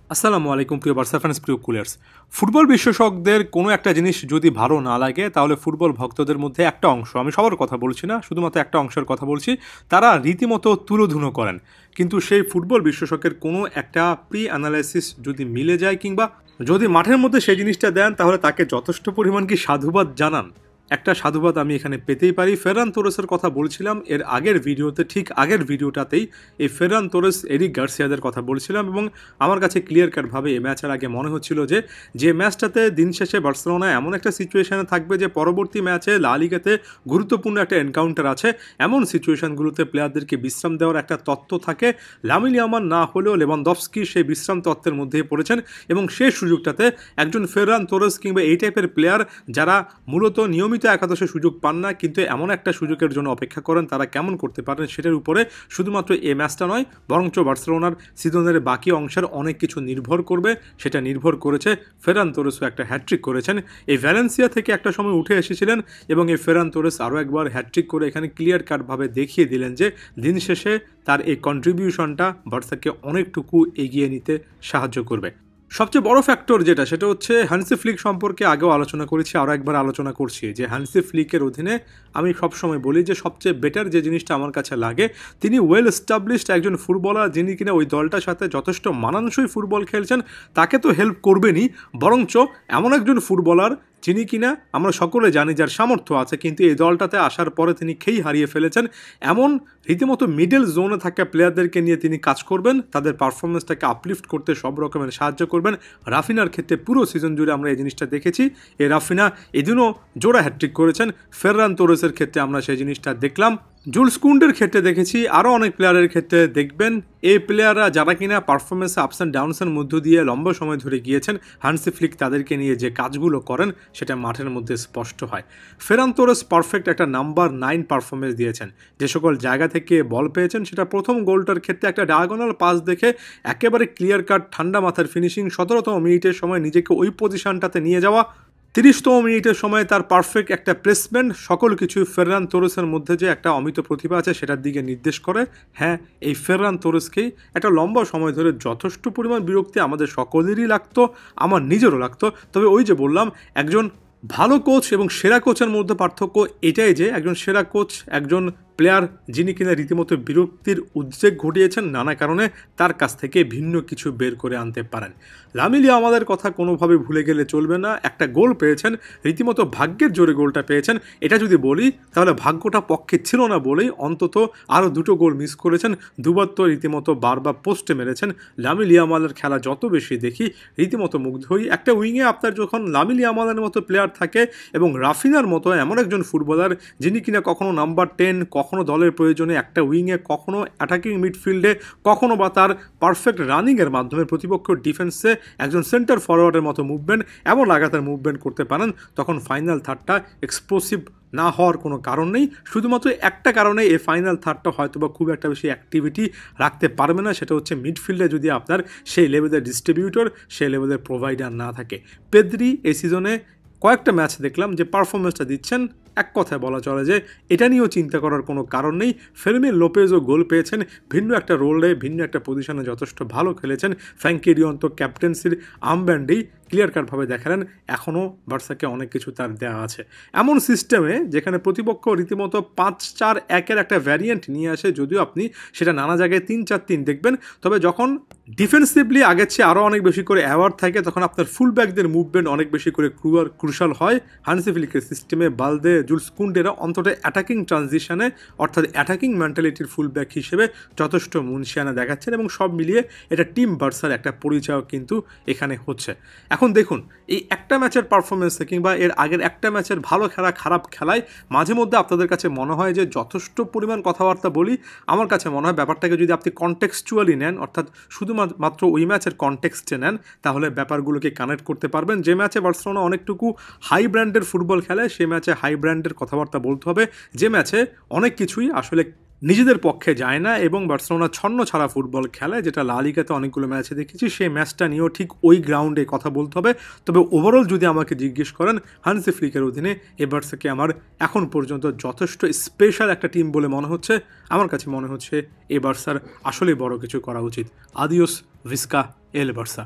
আসসালামু আলাইকুম প্রিয় বার্সা ফ্যান্স, প্রিয় কুলার্স। ফুটবল বিশেষজ্ঞদের কোনো একটা জিনিস যদি ভালো না লাগে, তাহলে ফুটবল ভক্তদের মধ্যে একটা অংশ, আমি সবার কথা বলছি না, শুধুমাত্র একটা অংশের কথা বলছি, তারা রীতিমতো তুলোধুনো করেন। কিন্তু সেই ফুটবল বিশেষজ্ঞের কোনো একটা প্রি অ্যানালাইসিস যদি মিলে যায়, কিংবা যদি মাঠের মধ্যে সেই জিনিসটা দেন, তাহলে তাকে যথেষ্ট পরিমাণ কি সাধুবাদ জানান। একটা সাধুবাদ আমি এখানে পেতেই পারি। ফেরান তোরেসের কথা বলছিলাম এর আগের ভিডিওতে, ঠিক আগের ভিডিওটাতেই এই ফেরান তোরেস, এরিক গার্সিয়াদের কথা বলছিলাম, এবং আমার কাছে ক্লিয়ার কাটভাবে এই ম্যাচের আগে মনে হচ্ছিল যে ম্যাচটাতে দিন শেষে বার্সেলোনা এমন একটা সিচুয়েশনে থাকবে যে পরবর্তী ম্যাচে লা লিগাতে গুরুত্বপূর্ণ একটা এনকাউন্টার আছে, এমন সিচুয়েশনগুলোতে প্লেয়ারদেরকে বিশ্রাম দেওয়ার একটা তত্ত্ব থাকে। লামিন ইয়ামাল না হলেও লেভানডফস্কি সেই বিশ্রাম তত্ত্বের মধ্যেই পড়েছেন, এবং সেই সুযোগটাতে একজন ফেরান তোরেস কিংবা এই টাইপের প্লেয়ার যারা মূলত নিয়মিত একাদশে সুযোগ পান না, কিন্তু এমন একটা সুযোগের জন্য অপেক্ষা করেন, তারা কেমন করতে পারেন সেটার উপরে শুধুমাত্র এই ম্যাচটা নয়, বরঞ্চ বার্সেলোনার সিজনের বাকি অংশের অনেক কিছু নির্ভর করবে। সেটা নির্ভর করেছে ফেরান তোরেসও একটা হ্যাট্রিক করেছেন। এই ভ্যালেন্সিয়া থেকে একটা সময় উঠে এসেছিলেন, এবং এই ফেরান তোরেস আরও একবার হ্যাট্রিক করে এখানে ক্লিয়ার কাটভাবে দেখিয়ে দিলেন যে দিন শেষে তার এই কন্ট্রিবিউশনটা বার্সাকে অনেকটুকু এগিয়ে নিতে সাহায্য করবে। সবচেয়ে বড় ফ্যাক্টর যেটা, সেটা হচ্ছে হ্যান্সি ফ্লিক সম্পর্কে আগেও আলোচনা করেছি, আরও একবার আলোচনা করছি যে হ্যান্সি ফ্লিকের অধীনে আমি সবসময় বলি যে সবচেয়ে বেটার যে জিনিসটা আমার কাছে লাগে, তিনি ওয়েল এস্টাবলিশড একজন ফুটবলার, যিনি কিনা ওই দলটার সাথে যথেষ্ট মানানসই ফুটবল খেলছেন। তাকে তো হেল্প করবেনই, বরঞ্চ এমন একজন ফুটবলার যিনি কিনা আমরা সকলে জানি যার সামর্থ্য আছে, কিন্তু এই দলটাতে আসার পরে তিনি খেই হারিয়ে ফেলেছেন। এমন রীতিমতো মিডল জোনে থাকা প্লেয়ারদেরকে নিয়ে তিনি কাজ করবেন, তাদের পারফরমেন্সটাকে আপলিফ্ট করতে সব রকমের সাহায্য করবেন। রাফিনার ক্ষেত্রে পুরো সিজন জুড়ে আমরা এই জিনিসটা দেখেছি। এই রাফিনা এদিনও জোড়া হ্যাট্রিক করেছেন। ফেররান তোরেসের ক্ষেত্রে আমরা সেই জিনিসটা দেখলাম, জুলস কুন্ডের ক্ষেত্রে দেখেছি, আরও অনেক প্লেয়ারের ক্ষেত্রে দেখবেন। এই প্লেয়াররা যারা কিনা পারফরমেন্সে আপস অ্যান্ড ডাউনসের মধ্য দিয়ে লম্বা সময় ধরে গিয়েছেন, হান্সি ফ্লিক তাদেরকে নিয়ে যে কাজগুলো করেন সেটা মাঠের মধ্যে স্পষ্ট হয়। ফেরান তোরেস পারফেক্ট একটা নাম্বার 9 পারফরমেন্স দিয়েছেন। যে সকল জায়গা থেকে বল পেয়েছেন, সেটা প্রথম গোলটার ক্ষেত্রে একটা ডায়াগোনাল পাস দেখে একেবারে ক্লিয়ার কাট ঠান্ডা মাথার ফিনিশিং, 17তম মিনিটের সময় নিজেকে ওই পজিশনটাতে নিয়ে যাওয়া, 30তম মিনিটের সময় তার পারফেক্ট একটা প্লেসমেন্ট, সকল কিছু ফেররান তোরেসের মধ্যে যে একটা অমিত প্রতিভা আছে সেটার দিকে নির্দেশ করে। হ্যাঁ, এই ফেররান তোরেসকেই একটা লম্বা সময় ধরে যথেষ্ট পরিমাণ বিরক্তি আমাদের সকলেরই লাগতো, আমার নিজেরও লাগতো। তবে ওই যে বললাম, একজন ভালো কোচ এবং সেরা কোচের মধ্যে পার্থক্য এটাই যে একজন সেরা কোচ একজন প্লেয়ার যিনি কিনা রীতিমতো বিরক্তির উদ্বেগ ঘটিয়েছেন নানা কারণে, তার কাছ থেকে ভিন্ন কিছু বের করে আনতে পারেন। লামিন ইয়ামালের কথা কোনোভাবে ভুলে গেলে চলবে না। একটা গোল পেয়েছেন, রীতিমতো ভাগ্যের জোরে গোলটা পেয়েছেন। এটা যদি বলি তাহলে ভাগ্যটা পক্ষে ছিল না বলেই অন্তত আরও দুটো গোল মিস করেছেন। দুবার তো রীতিমতো বারবার পোস্টে মেরেছেন। লামিন ইয়ামালের খেলা যত বেশি দেখি রীতিমতো মুগ্ধ হই। একটা উইংয়ে আপনার যখন লামিন ইয়ামালের মতো প্লেয়ার থাকে, এবং রাফিনার মতো এমন একজন ফুটবলার যিনি কিনা কখনো নাম্বার 10, কখনো দলের প্রয়োজনে একটা উইংয়ে, কখনো অ্যাটাকিং মিডফিল্ডে, কখনো বা তার পারফেক্ট রানিংয়ের মাধ্যমে প্রতিপক্ষ ডিফেন্সে একজন সেন্টার ফরওয়ার্ডের মতো মুভমেন্ট, এমন লাগাতার মুভমেন্ট করতে পারেন, তখন ফাইনাল থার্ডটা এক্সপ্লোসিভ না হওয়ার কোনো কারণ নেই। শুধুমাত্র একটা কারণে এই ফাইনাল থার্ডটা হয়তো বা খুব একটা বেশি অ্যাক্টিভিটি রাখতে পারবে না, সেটা হচ্ছে মিডফিল্ডে যদি আপনার সেই লেভেলের ডিস্ট্রিবিউটর, সেই লেভেলের প্রোভাইডার না থাকে। পেদ্রি এই সিজনে কয়েকটা ম্যাচ দেখলাম যে পারফরমেন্সটা দিচ্ছেন, এক কথায় বলা চলে যে এটা নিয়েও চিন্তা করার কোনো কারণ নেই। ফেরমিন লোপেজও গোল পেয়েছেন, ভিন্ন একটা রোলে, ভিন্ন একটা পজিশনে যথেষ্ট ভালো খেলেছেন। ফ্র্যাঙ্কি ডিয়ন তো ক্যাপ্টেন্সির আর্মব্যান্ডেই ক্লিয়ার কাটভাবে দেখালেন এখনও বার্সাকে অনেক কিছু তার দেওয়া আছে। এমন সিস্টেমে যেখানে প্রতিপক্ষ রীতিমতো 5-4-1-এর একটা ভ্যারিয়েন্ট নিয়ে আসে, যদিও আপনি সেটা নানা জায়গায় 3-4-3 দেখবেন, তবে যখন ডিফেন্সিভলি আগের চেয়ে আরও অনেক বেশি করে অ্যাওয়ার্ড থাকে, তখন আপনার ফুলব্যাকদের মুভমেন্ট অনেক বেশি করে ক্রুশাল হয়। হান্সি ফ্লিকের সিস্টেমে বালদে, জুলস কুন্ডেরা অন্তত অ্যাটাকিং ট্রানজিশনে, অর্থাৎ অ্যাটাকিং মেন্টালিটির ফুলব্যাক হিসেবে যথেষ্ট মুনশিয়ানা দেখাচ্ছেন, এবং সব মিলিয়ে এটা টিম বার্সার একটা পরিচয় কিন্তু এখানে হচ্ছে। এখন দেখুন, এই একটা ম্যাচের পারফরমেন্সে কিংবা এর আগের একটা ম্যাচের ভালো খেলা খারাপ খেলায় মাঝে মধ্যে আপনাদের কাছে মনে হয় যে যথেষ্ট পরিমাণ কথাবার্তা বলি। আমার কাছে মনে হয় ব্যাপারটাকে যদি আপনি কনটেক্সচুয়ালি নেন, অর্থাৎ শুধুমাত্র ওই ম্যাচের কনটেক্সটে নেন, তাহলে ব্যাপারগুলোকে কানেক্ট করতে পারবেন। যে ম্যাচে বার্সেলোনা অনেকটুকু হাই ব্র্যান্ডের ফুটবল খেলে, সেই ম্যাচে হাই ব্র্যান্ডের কথাবার্তা বলতে হবে। যে ম্যাচে অনেক কিছুই আসলে নিজেদের পক্ষে যায় না এবং বার্সেলোনা ছন্ন ছাড়া ফুটবল খেলে, যেটা লা লিগাতে অনেকগুলো ম্যাচে দেখেছি। সেই ম্যাচটা নিয়েও ঠিক ওই গ্রাউন্ডে কথা বলতে হবে। তবে ওভারঅল যদি আমাকে জিজ্ঞেস করেন, হান্সি ফ্লিকের অধীনে এই বার্সাকে আমার এখন পর্যন্ত যথেষ্ট স্পেশাল একটা টিম বলে মনে হচ্ছে। আমার কাছে মনে হচ্ছে এই বার্সার আসলেই বড় কিছু করা উচিত। আদিওস ভিস্কা এল বার্সা।